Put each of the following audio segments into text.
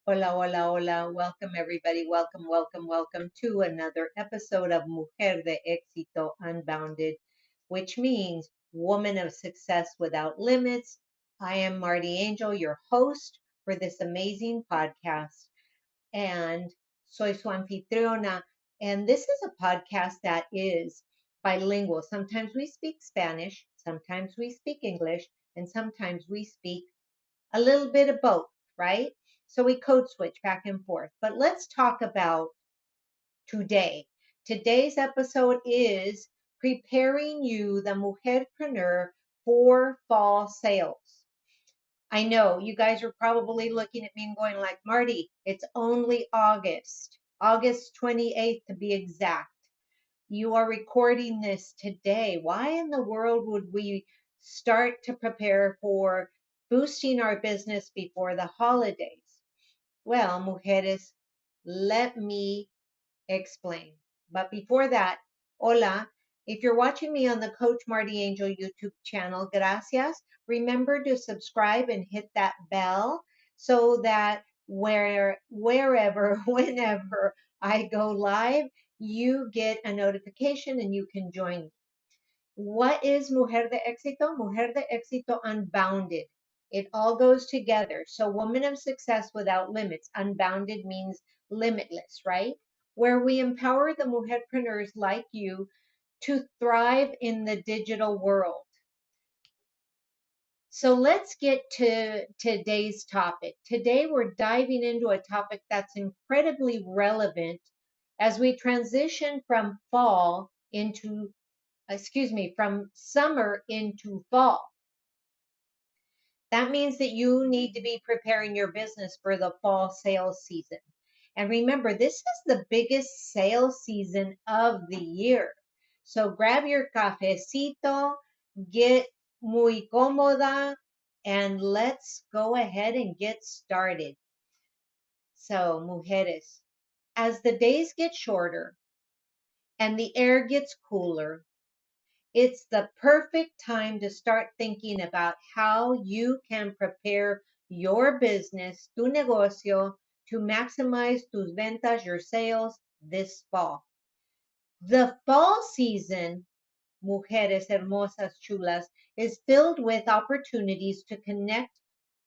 Hola, hola, hola. Welcome, everybody. Welcome, welcome, welcome to another episode of Mujer De Éxito Unbounded, which means Woman of Success Without Limits. I am Marti Angel, your host for this amazing podcast, and soy su anfitriona. And this is a podcast that is bilingual. Sometimes we speak Spanish, sometimes we speak English, and sometimes we speak a little bit of both, right? So we code switch back and forth. But let's talk about today. Today's episode is preparing you, the mujerpreneur, for fall sales. I know you guys are probably looking at me and going like, Marti, it's only August 28th to be exact. You are recording this today. Why in the world would we start to prepare for boosting our business before the holidays? Well, mujeres, let me explain. But before that, hola. If you're watching me on the Coach Marti Angel YouTube channel, gracias. Remember to subscribe and hit that bell so that wherever, whenever I go live, you get a notification and you can join me. What is Mujer de Éxito? Mujer de Éxito Unbounded. It all goes together. So woman of success without limits. Unbounded means limitless, right? Where we empower the mujerpreneurs like you to thrive in the digital world. So let's get to today's topic. Today we're diving into a topic that's incredibly relevant as we transition from from summer into fall. That means that you need to be preparing your business for the fall sales season. And remember, this is the biggest sales season of the year. So grab your cafecito, get muy cómoda, and let's go ahead and get started. So, mujeres, as the days get shorter and the air gets cooler, it's the perfect time to start thinking about how you can prepare your business, tu negocio, to maximize tus ventas, your sales this fall. The fall season, mujeres hermosas, chulas, is filled with opportunities to connect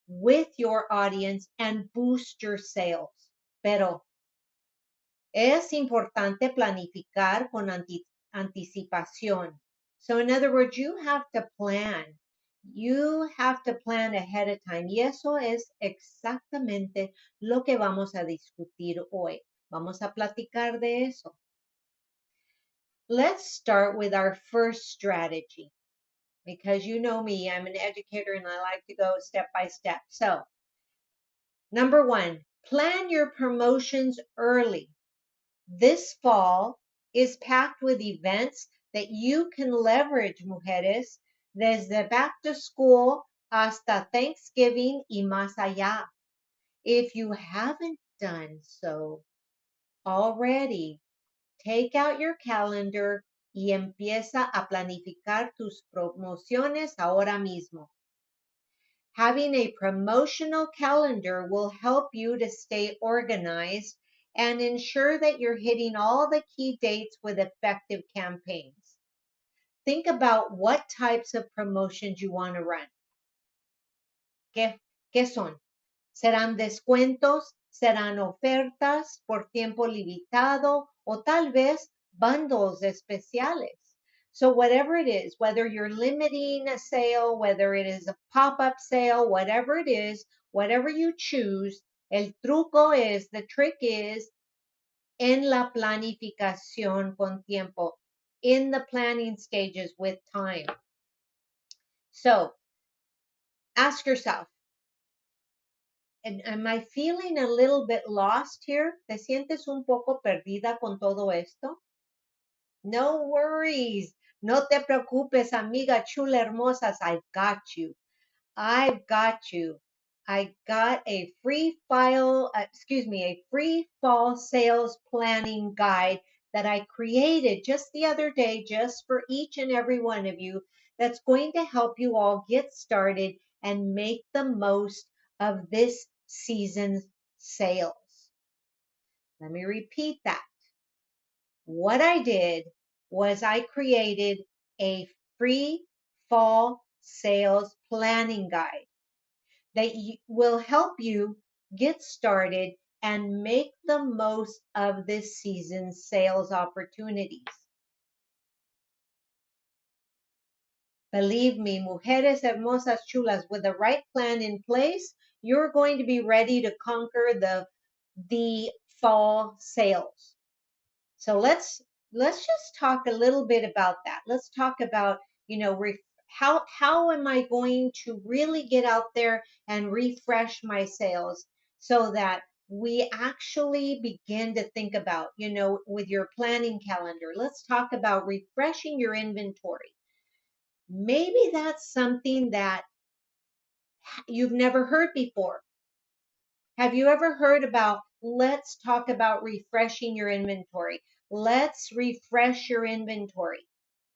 with your audience and boost your sales. Pero es importante planificar con anticipación. So in other words, you have to plan. You have to plan ahead of time. Y eso es exactamente lo que vamos a discutir hoy. Vamos a platicar de eso. Let's start with our first strategy. Because you know me, I'm an educator and I like to go step by step. So, number one, plan your promotions early. This fall is packed with events that you can leverage, mujeres, desde back to school hasta Thanksgiving y más allá. If you haven't done so already, take out your calendar y empieza a planificar tus promociones ahora mismo. Having a promotional calendar will help you to stay organized and ensure that you're hitting all the key dates with effective campaigns. Think about what types of promotions you want to run. ¿Qué son? ¿Serán descuentos? ¿Serán ofertas por tiempo limitado? ¿O tal vez bundles especiales? So whatever it is, whether you're limiting a sale, whether it is a pop-up sale, whatever it is, whatever you choose, el trick is en la planificación con tiempo, in the planning stages with time. So ask yourself, am I feeling a little bit lost here? ¿Te sientes un poco perdida con todo esto? No worries. No te preocupes, amiga chula hermosas. I've got you. I've got you. I got a free a free fall sales planning guide that I created just the other day, just for each and every one of you, that's going to help you all get started and make the most of this season's sales. Let me repeat that. What I did was I created a free fall sales planning guide that will help you get started and make the most of this season's sales opportunities. Believe me, mujeres hermosas chulas, with the right plan in place, you're going to be ready to conquer the fall sales. So let's just talk a little bit about that. Let's talk about, how am I going to really get out there and refresh my sales so that we actually begin to think about, with your planning calendar. Let's talk about refreshing your inventory. Maybe that's something that you've never heard before. Have you ever heard about, let's talk about refreshing your inventory? Let's refresh your inventory,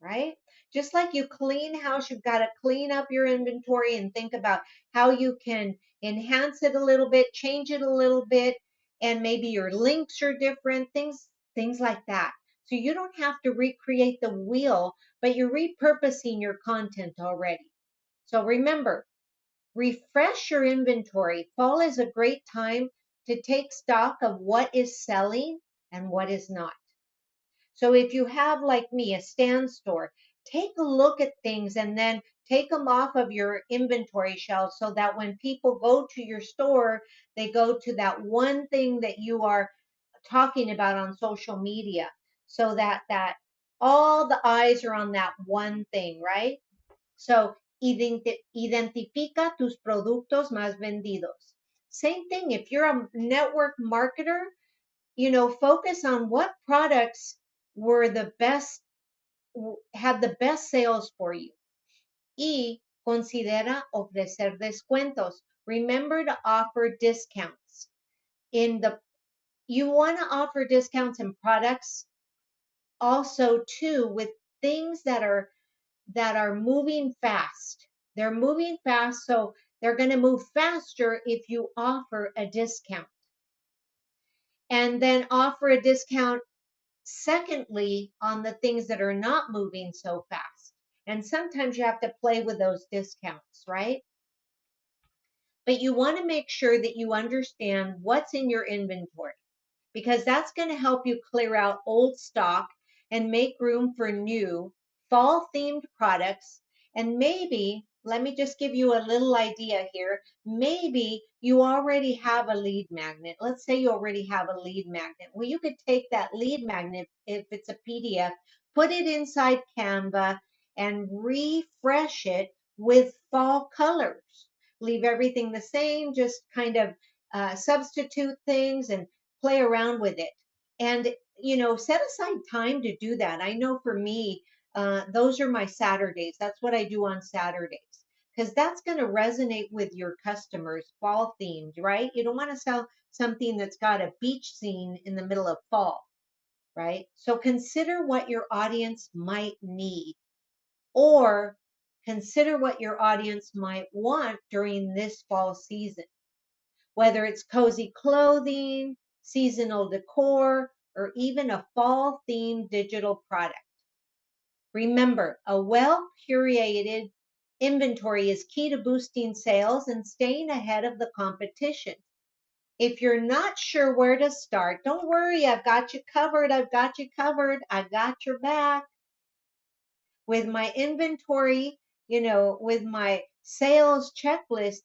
right? Just like you clean house, you've got to clean up your inventory and think about how you can enhance it a little bit, change it a little bit, and maybe your links are different, things like that. So you don't have to recreate the wheel, but you're repurposing your content already. So remember, refresh your inventory. Fall is a great time to take stock of what is selling and what is not. So if you have, like me, a stand store, take a look at things and then take them off of your inventory shelf so that when people go to your store, they go to that one thing that you are talking about on social media, so that all the eyes are on that one thing, right? So, identifica tus productos más vendidos. Same thing, if you're a network marketer, focus on what products were the best, had the best sales for you. Y considera ofrecer descuentos. Remember to offer discounts. You want to offer discounts in products also too, with things that are moving fast. They're moving fast, so they're going to move faster if you offer a discount. And then offer a discount, secondly, on the things that are not moving so fast. And sometimes you have to play with those discounts, right? But you want to make sure that you understand what's in your inventory, because that's going to help you clear out old stock and make room for new fall themed products. And maybe, let me just give you a little idea here. Maybe you already have a lead magnet. Let's say you already have a lead magnet. Well, you could take that lead magnet, if it's a PDF, put it inside Canva and refresh it with fall colors. Leave everything the same, just kind of substitute things and play around with it. And, set aside time to do that. I know for me, those are my Saturdays. That's what I do on Saturdays, because that's going to resonate with your customers, fall themed, right? You don't want to sell something that's got a beach scene in the middle of fall, right? So consider what your audience might need, or consider what your audience might want during this fall season, whether it's cozy clothing, seasonal decor, or even a fall themed digital product. Remember, a well-curated inventory is key to boosting sales and staying ahead of the competition. If you're not sure where to start, don't worry, I've got you covered. I've got you covered. I got your back. With my inventory, with my sales checklist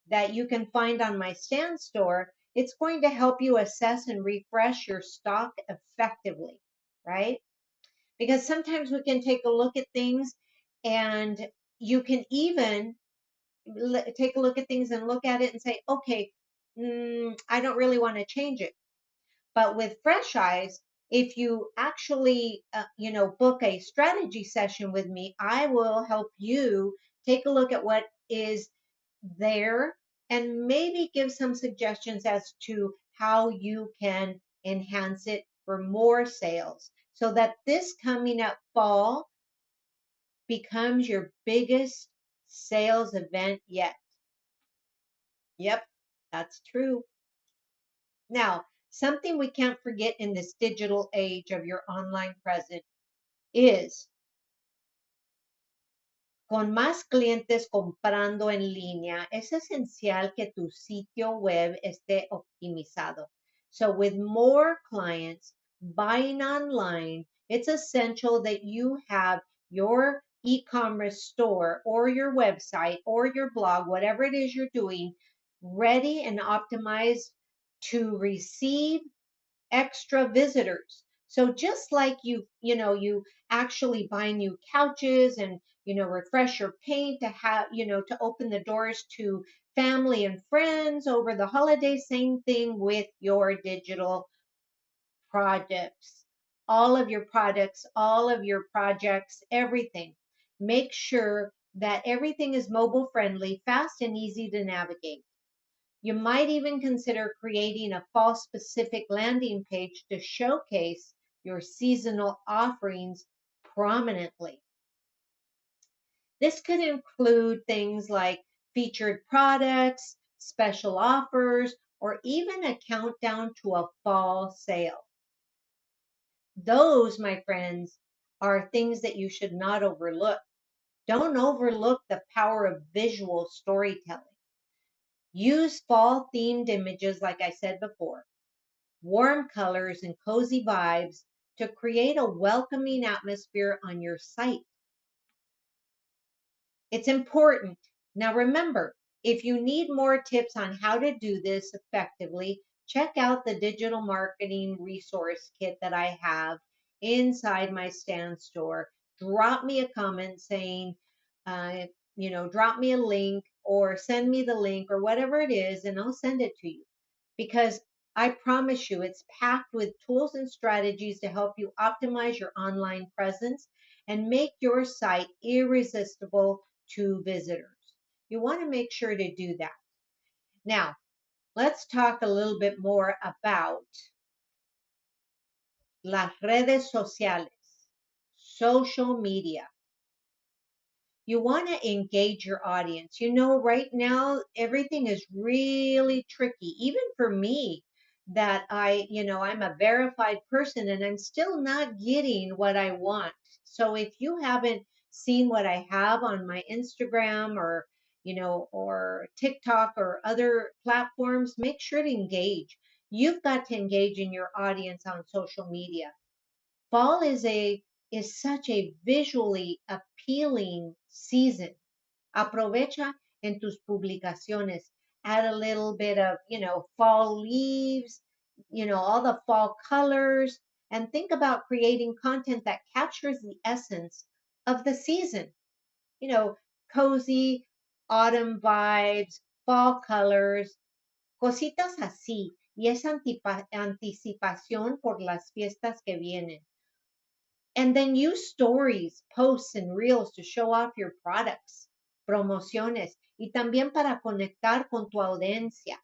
that you can find on my stand store, it's going to help you assess and refresh your stock effectively, right? Because sometimes we can take a look at things, and you can even take a look at things and look at it and say, okay, I don't really want to change it. But with fresh eyes, if you actually, book a strategy session with me, I will help you take a look at what is there and maybe give some suggestions as to how you can enhance it for more sales, so that this coming up fall becomes your biggest sales event yet. Yep, that's true. Now, something we can't forget in this digital age of your online presence is con más clientes comprando en línea, es esencial que tu sitio web esté optimizado. So with more clients buying online, it's essential that you have your e-commerce store or your website or your blog, whatever it is you're doing, ready and optimized to receive extra visitors. So just like you actually buy new couches and, refresh your paint to have, to open the doors to family and friends over the holidays, same thing with your digital projects, all of your projects, everything. Make sure that everything is mobile friendly, fast and easy to navigate. You might even consider creating a fall specific landing page to showcase your seasonal offerings prominently. This could include things like featured products, special offers, or even a countdown to a fall sale. Those, my friends, are things that you should not overlook. Don't overlook the power of visual storytelling. Use fall themed images, like I said before, warm colors and cozy vibes to create a welcoming atmosphere on your site. It's important. Now remember, if you need more tips on how to do this effectively, check out the digital marketing resource kit that I have inside my Stan store. Drop me a comment saying, drop me a link or send me the link or whatever it is, and I'll send it to you. Because I promise you, it's packed with tools and strategies to help you optimize your online presence and make your site irresistible to visitors. You want to make sure to do that. Now, let's talk a little bit more about las redes sociales, social media. You want to engage your audience. Right now, everything is really tricky, even for me, that I'm a verified person and I'm still not getting what I want. So if you haven't seen what I have on my Instagram or TikTok or other platforms, make sure to engage. You've got to engage in your audience on social media. Fall is such a visually appealing season. Aprovecha en tus publicaciones. Add a little bit of, fall leaves, all the fall colors, and think about creating content that captures the essence of the season. You know, cozy autumn vibes, fall colors, cositas así, y esa anticipación por las fiestas que vienen. And then use stories, posts, and reels to show off your products, promociones, y también para conectar con tu audiencia.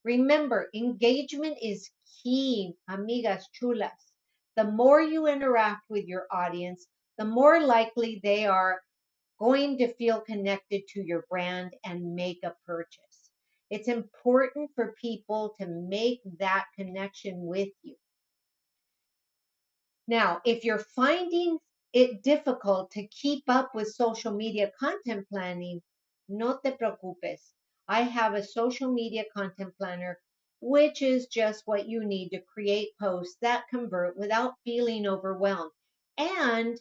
Remember, engagement is key, amigas chulas. The more you interact with your audience, the more likely they are going to feel connected to your brand and make a purchase. It's important for people to make that connection with you. Now, if you're finding it difficult to keep up with social media content planning, no te preocupes. I have a social media content planner, which is just what you need to create posts that convert without feeling overwhelmed. And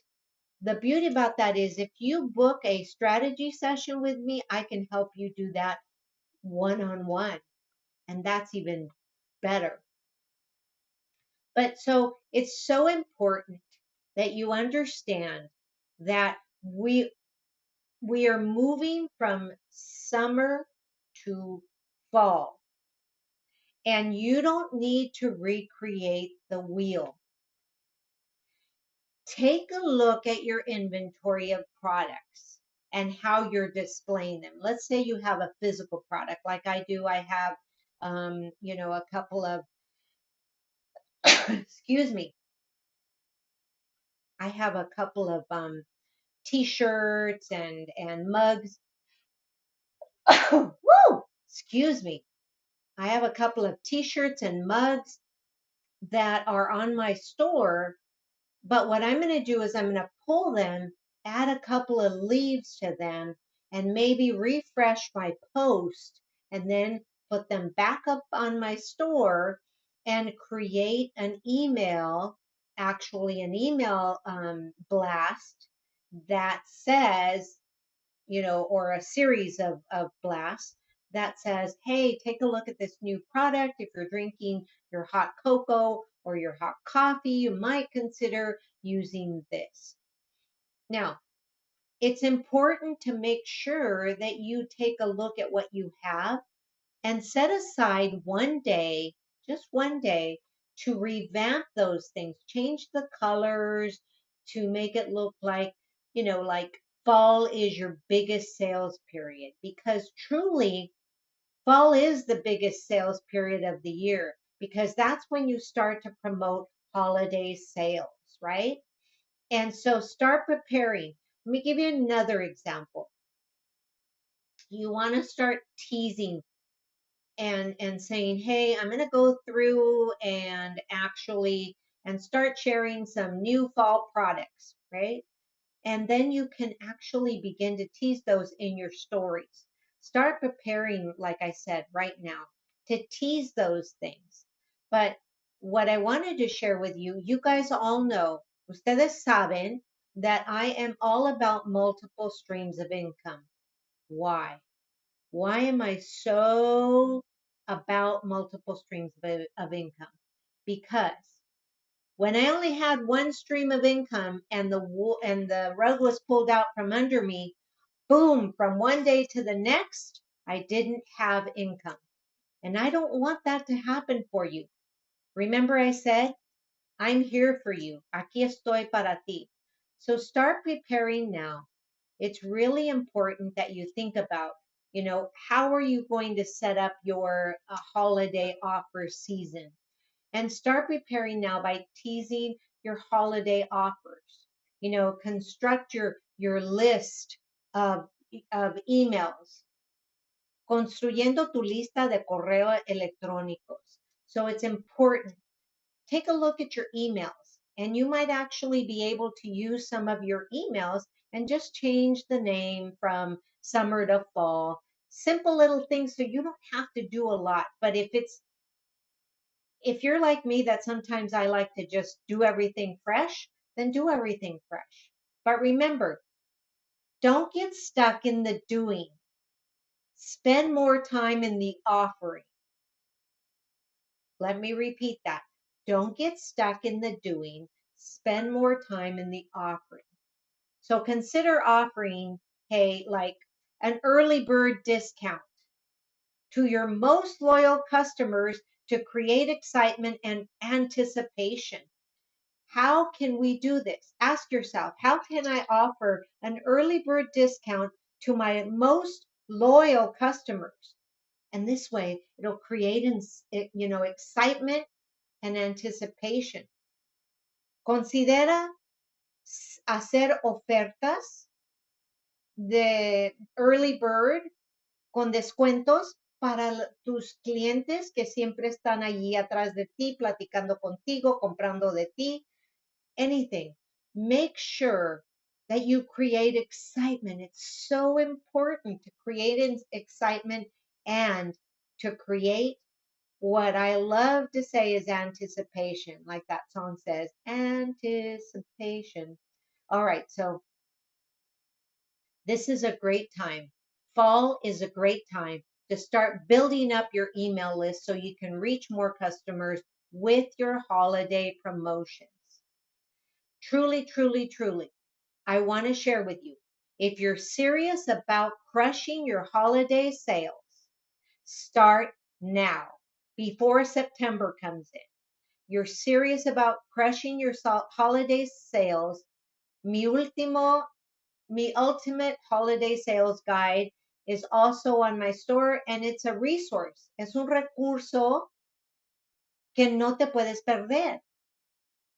the beauty about that is if you book a strategy session with me, I can help you do that one-on-one. And that's even better. But so it's so important that you understand that we are moving from summer to fall, and you don't need to recreate the wheel. Take a look at your inventory of products and how you're displaying them. Let's say you have a physical product like I do. I have a couple of excuse me, I have a couple of t-shirts and mugs. Woo! Excuse me. I have a couple of t-shirts and mugs that are on my store, but what I'm going to do is I'm going to pull them, add a couple of leaves to them, and maybe refresh my post, and then put them back up on my store and create an email, actually an email blast that says, or a series of blasts that says, hey, take a look at this new product. If you're drinking your hot cocoa or your hot coffee, you might consider using this. Now, it's important to make sure that you take a look at what you have and set aside one day, just one day, to revamp those things, change the colors to make it look like, like fall is your biggest sales period, because truly fall is the biggest sales period of the year, because that's when you start to promote holiday sales, right? And so start preparing. Let me give you another example. You want to start teasing and saying, hey, I'm going to go through and actually and start sharing some new fall products, right? And then you can actually begin to tease those in your stories. Start preparing, like I said, right now to tease those things. But what I wanted to share with you, you guys all know, ustedes saben, that I am all about multiple streams of income. Why? Why am I so about multiple streams of income? Because when I only had one stream of income and the rug was pulled out from under me, boom, from one day to the next, I didn't have income. And I don't want that to happen for you. Remember I said, I'm here for you. Aquí estoy para ti. So start preparing now. It's really important that you think about, how are you going to set up your holiday offer season? And start preparing now by teasing your holiday offers. Construct your list of emails, construyendo tu lista de correo electrónicos. So it's important. Take a look at your emails, and you might actually be able to use some of your emails and just change the name from summer to fall. Simple little things, so you don't have to do a lot. But if you're like me, that sometimes I like to just do everything fresh, then do everything fresh. But remember, don't get stuck in the doing. Spend more time in the offering. Let me repeat that. Don't get stuck in the doing. Spend more time in the offering. So consider offering, hey, like an early bird discount to your most loyal customers to create excitement and anticipation. How can we do this? Ask yourself, how can I offer an early bird discount to my most loyal customers? And this way, it'll create, excitement and anticipation. Considera hacer ofertas de early bird con descuentos para tus clientes que siempre están allí atrás de ti, platicando contigo, comprando de ti, anything. Make sure that you create excitement. It's so important to create excitement and to create what I love to say is anticipation, like that song says, anticipation. All right, so this is a great time. Fall is a great time to start building up your email list so you can reach more customers with your holiday promotions. Truly, truly, truly, I want to share with you, if you're serious about crushing your holiday sales, start now before September comes in. You're serious about crushing your holiday sales, mi ultimate holiday sales guide is also on my store, and it's a resource. Es un recurso que no te puedes perder.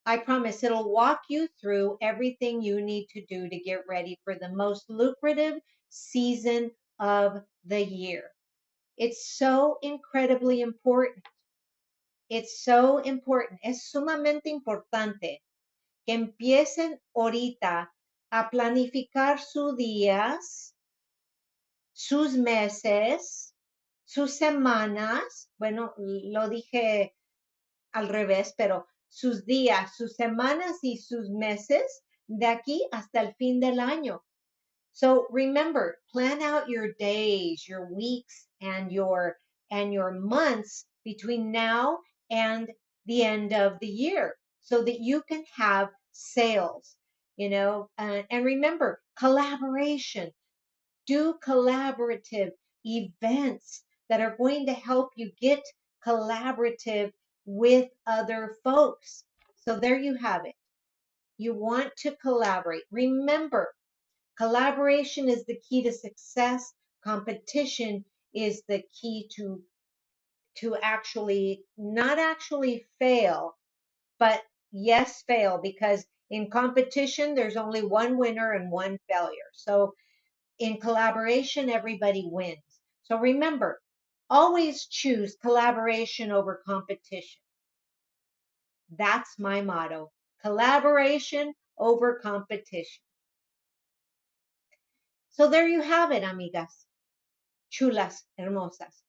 I promise it'll walk you through everything you need to do to get ready for the most lucrative season of the year. It's so incredibly important. It's so important. Es sumamente importante que empiecen ahorita a planificar sus días, sus meses, sus semanas. Bueno, lo dije al revés, pero sus días, sus semanas y sus meses de aquí hasta el fin del año. So remember, plan out your days, your weeks, and your months between now and the end of the year so that you can have sales, and remember, collaboration. Do collaborative events that are going to help you get collaborative with other folks. So there you have it. You want to collaborate. Remember, collaboration is the key to success. Competition is the key to actually not actually fail, but yes, fail, because in competition there's only one winner and one failure. So in collaboration, everybody wins. So remember, always choose collaboration over competition. That's my motto. Collaboration over competition. So there you have it, amigas. Chulas, hermosas.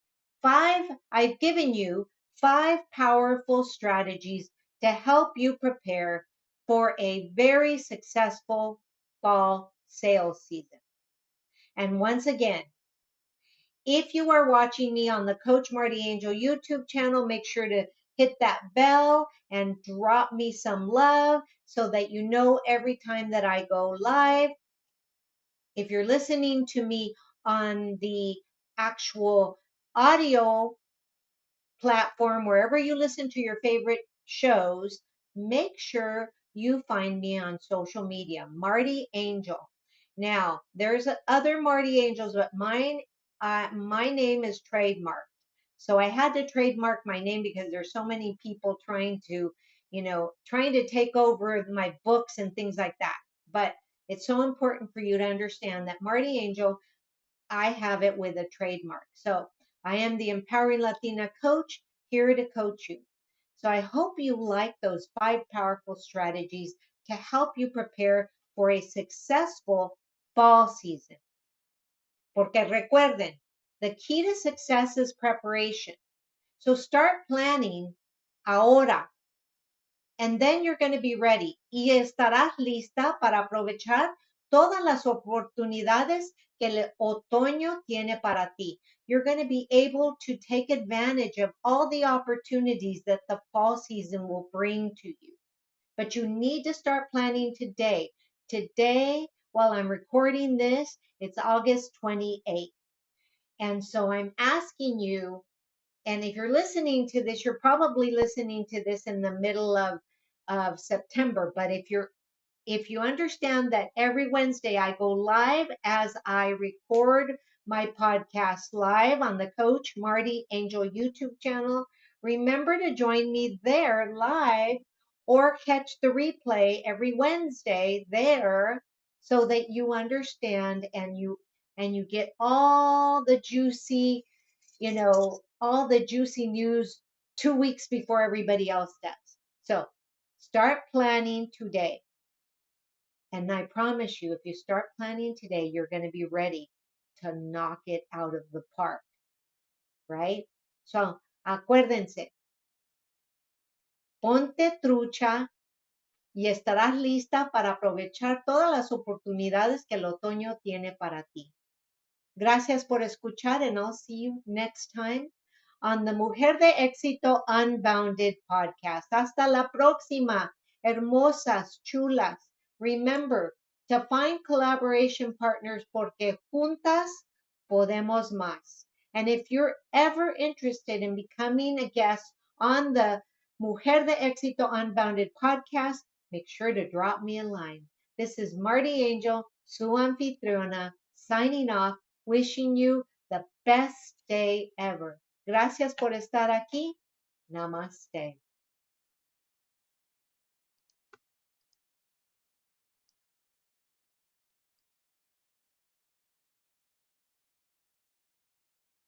I've given you 5 powerful strategies to help you prepare for a very successful fall sales season. And once again, if you are watching me on the Coach Marti Angel YouTube channel, make sure to hit that bell and drop me some love so that you know every time that I go live. If you're listening to me on the actual audio platform, wherever you listen to your favorite shows, make sure you find me on social media, Marti Angel. Now, there's other Marti Angels, but my name is trademarked. So I had to trademark my name because there's so many people trying to take over my books and things like that. But it's so important for you to understand that Marti Angel, I have it with a trademark. So I am the Empowering Latina coach, here to coach you. So I hope you like those 5 powerful strategies to help you prepare for a successful fall season. Porque recuerden, the key to success is preparation. So start planning ahora, and then you're going to be ready. Y estarás lista para aprovechar todas las oportunidades que el otoño tiene para ti. You're going to be able to take advantage of all the opportunities that the fall season will bring to you. But you need to start planning today. Today, while I'm recording this, it's August 28th. And so I'm asking you, and if you're listening to this, you're probably listening to this in the middle of September. But if you understand that every Wednesday I go live as I record my podcast live on the Coach Marti Angel YouTube channel, remember to join me there live or catch the replay every Wednesday there so that you understand and you get all the juicy, all the juicy news 2 weeks before everybody else does. So start planning today. And I promise you, if you start planning today, you're going to be ready to knock it out of the park, right? So, acuérdense, ponte trucha y estarás lista para aprovechar todas las oportunidades que el otoño tiene para ti. Gracias por escuchar, and I'll see you next time on the Mujer de Éxito Unbounded podcast. Hasta la próxima, hermosas, chulas. Remember to find collaboration partners porque juntas podemos más. And if you're ever interested in becoming a guest on the Mujer de Éxito Unbounded podcast, make sure to drop me a line. This is Marti Angel, 𝗬𝗛𝗏𝗏, signing off, wishing you the best day ever. Gracias por estar aquí. Namaste.